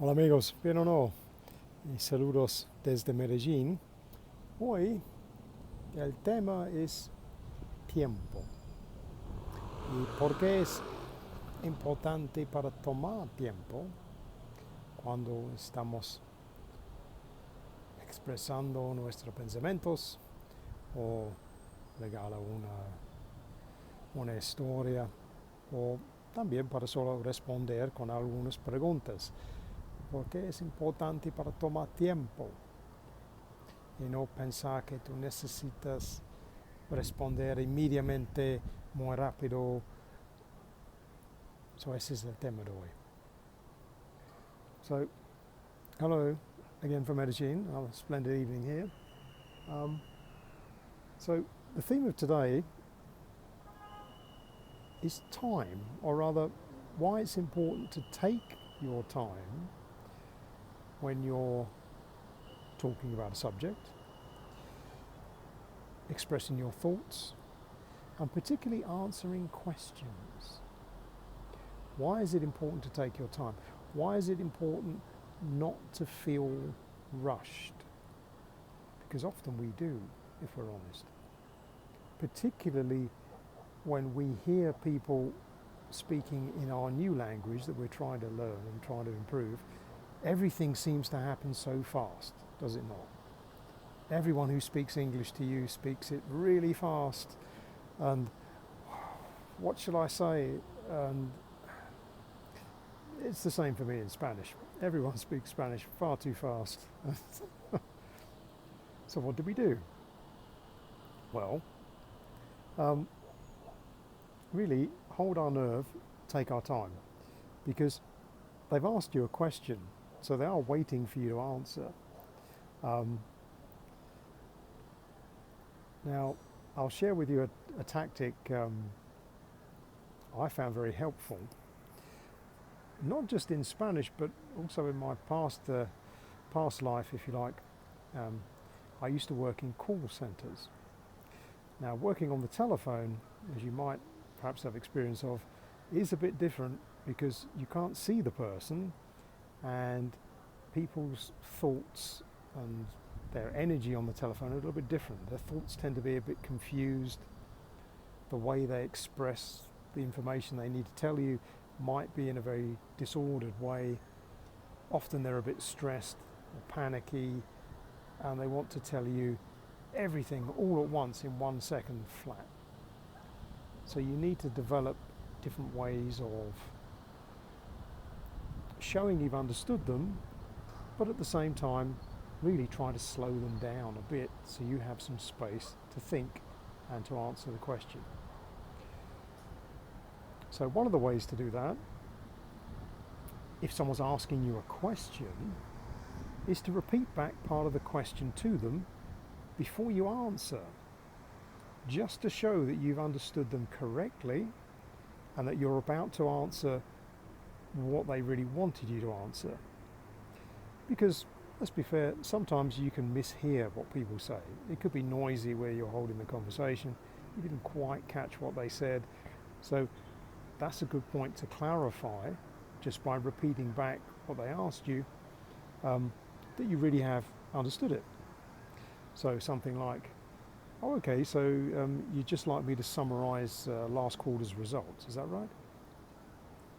Hola amigos, bien o no, y saludos desde Medellín. Hoy el tema es tiempo y por qué es importante para tomar tiempo cuando estamos expresando nuestros pensamientos o legal una historia o también para solo responder con algunas preguntas. ¿Por qué es importante para tomar tiempo? Y no pensar que tú necesitas responder inmediatamente, muy rápido. So ese es el tema de hoy. So, hello again from Medellin. A splendid evening here. So the theme of today is time, or rather, why it's important to take your time when you're talking about a subject, expressing your thoughts, and particularly answering questions. Why is it important to take your time? Why is it important not to feel rushed? Because often we do, if we're honest. Particularly when we hear people speaking in our new language that we're trying to learn and trying to improve, everything seems to happen so fast, does it not? Everyone who speaks English to you speaks it really fast, and what shall I say? And it's the same for me in Spanish. Everyone speaks Spanish far too fast. So what do we do? Well, really hold our nerve, take our time, because they've asked you a question, so they are waiting for you to answer. Now, I'll share with you a tactic I found very helpful, not just in Spanish, but also in my past life, if you like. I used to work in call centres. Now, working on the telephone, as you might perhaps have experience of, is a bit different because you can't see the person, and people's thoughts and their energy on the telephone are a little bit different. Their thoughts tend to be a bit confused. The way they express the information they need to tell you might be in a very disordered way. Often they're a bit stressed or panicky, and they want to tell you everything all at once in 1 second flat. So you need to develop different ways of showing you've understood them, but at the same time really try to slow them down a bit so you have some space to think and to answer the question. So one of the ways to do that, if someone's asking you a question, is to repeat back part of the question to them before you answer, just to show that you've understood them correctly and that you're about to answer what they really wanted you to answer. Because, let's be fair, sometimes you can mishear what people say. It could be noisy where you're holding the conversation. You didn't quite catch what they said. So that's a good point to clarify just by repeating back what they asked you, that you really have understood it. So something like, oh, okay, so you'd just like me to summarise last quarter's results, is that right?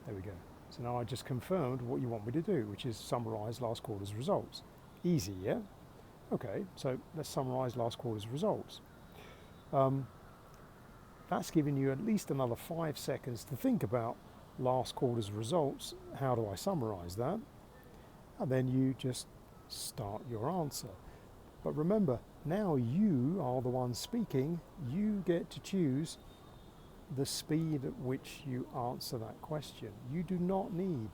There we go. So now I just confirmed what you want me to do, which is summarise last quarter's results. Easy, yeah? Okay, so let's summarise last quarter's results. That's giving you at least another 5 seconds to think about last quarter's results. How do I summarise that? And then you just start your answer. But remember, now you are the one speaking. You get to choose the speed at which you answer that question. You do not need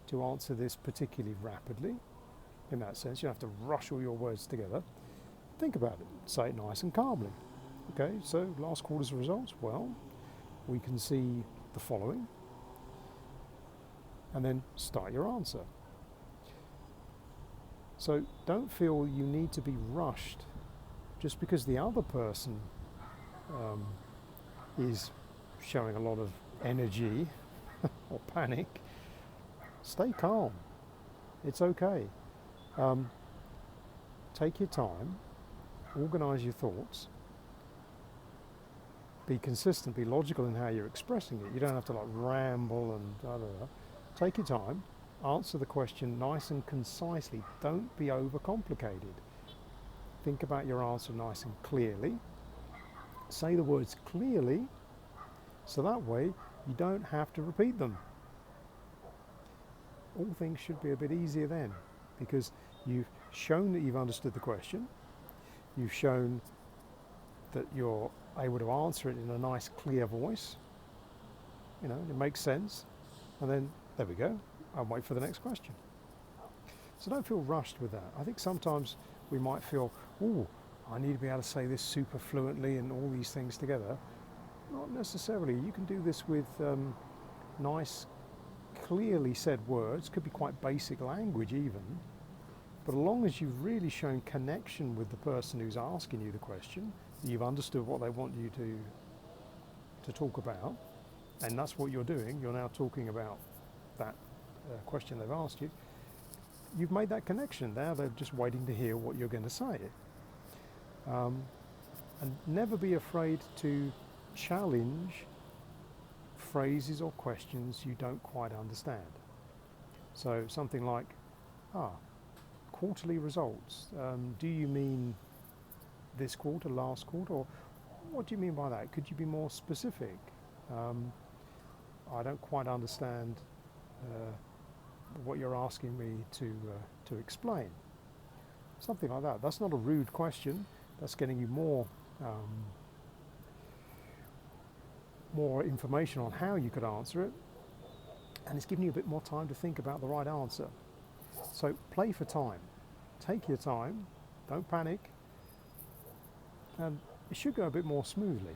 to answer this particularly rapidly. In that sense, you don't have to rush all your words together. Think about it. Say it nice and calmly. Okay, so last quarter's results, well, we can see the following. And then start your answer. So don't feel you need to be rushed just because the other person is showing a lot of energy or panic. Stay calm. It's okay. Um, take your time, organise your thoughts, be consistent, be logical in how you're expressing it. You don't have to like ramble and da da da. Take your time, answer the question nice and concisely. Don't be overcomplicated. Think about your answer nice and clearly. Say the words clearly, so that way you don't have to repeat them. All things should be a bit easier then, because you've shown that you've understood the question, you've shown that you're able to answer it in a nice clear voice, it makes sense, and then there we go, I'll wait for the next question. So don't feel rushed with that. I think sometimes we might feel, oh, I need to be able to say this super fluently and all these things together. Not necessarily. You can do this with nice, clearly said words, could be quite basic language even, but as long as you've really shown connection with the person who's asking you the question, you've understood what they want you to talk about, and that's what you're doing, you're now talking about that question they've asked you, you've made that connection. Now they're just waiting to hear what you're going to say. And never be afraid to challenge phrases or questions you don't quite understand. So something like, quarterly results. Do you mean this quarter, last quarter, or what do you mean by that? Could you be more specific? I don't quite understand what you're asking me to explain. Something like that. That's not a rude question. That's getting you more information on how you could answer it, and it's giving you a bit more time to think about the right answer. So play for time. Take your time. Don't panic. And it should go a bit more smoothly.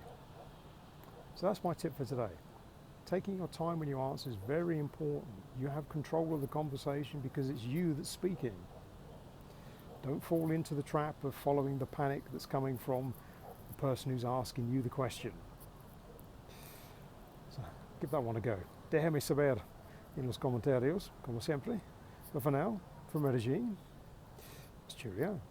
So that's my tip for today. Taking your time when you answer is very important. You have control of the conversation because it's you that's speaking. Don't fall into the trap of following the panic that's coming from the person who's asking you the question. So give that one a go. Déjame saber en los comentarios, como siempre. But for now, from Medellin, it's Cheerio.